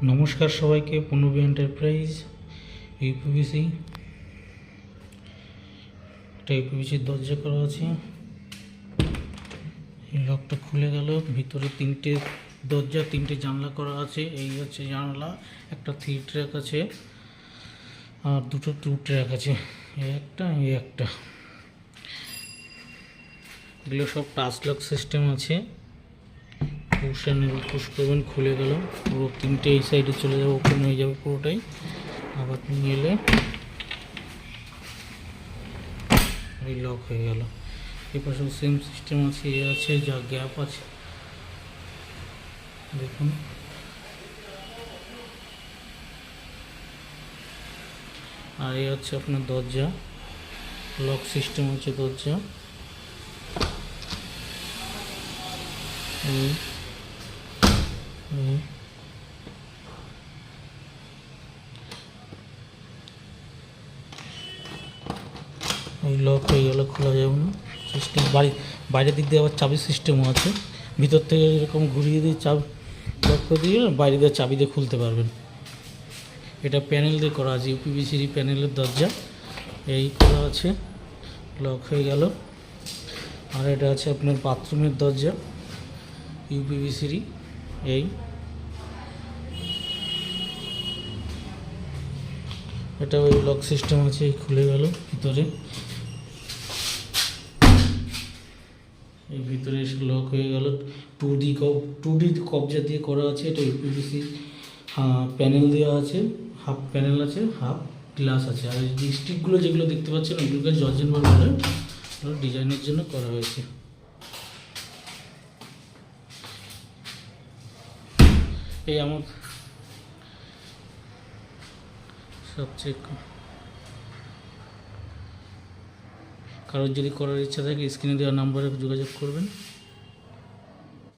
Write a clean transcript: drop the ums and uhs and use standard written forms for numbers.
নমস্কার সবাইকে, পূর্ণবী enterprise uPVC. একটা ইউপিভিসির দরজা করা আছে। এই লকটা খুলে গেল। ভিতরে তিনটে দরজা, তিনটে জানলা করা আছে। এই হচ্ছে জানলা, একটা 3 ট্র্যাক আছে আর দুটো 2 ট্র্যাক আছে। এই একটা এগুলো সব টাচ লক সিস্টেম আছে। পুশ করবেন, খুলে গেল। পুরো তিনটে এই সাইডে চলে যাবে, ওপেন হয়ে যাবে পুরোটাই। আবার নিয়ে এলে এই লক হয়ে গেল। এই পাশেও সেম সিস্টেম আছে, এ আছে, যা গ্যাপ আছে দেখুন। আর এই হচ্ছে আপনার দরজা, লক সিস্টেম হচ্ছে দরজা। ওই লক হয়ে গেলে খোলা যাবে না। সিস্টেম বাইরের দিক দিয়ে আবার চাবি সিস্টেমও আছে। ভিতর থেকে এরকম ঘুরিয়ে দিয়ে লক করে দিয়ে বাইরে দিয়ে চাবি দিয়ে খুলতে পারবেন। এটা প্যানেল দিয়ে করা আছে, ইউপিভিসির প্যানেলের দরজা। এই করা আছে, লক হয়ে গেল। আর এটা আছে আপনার বাথরুমের দরজা, ইউপিভিসির। এটা ওই লক সিস্টেম আছে, খুলে গেল। ভিতরে এসে লক হয়ে গেল। 2D কবজা দিয়ে করা আছে। এটা ইউপিভিসি প্যানেল দেওয়া আছে, হাফ প্যানেল আছে, হাফ গ্লাস আছে। আর এই স্টিকগুলো যেগুলো দেখতে পাচ্ছেন, ওইগুলোকে জর্জেন মার্বেলের ডিজাইনের জন্য করা হয়েছে। এই আমার সবচেয়ে কারোর যদি করার ইচ্ছা থাকে স্ক্রিনে দেওয়া নাম্বারে যোগাযোগ করবেন।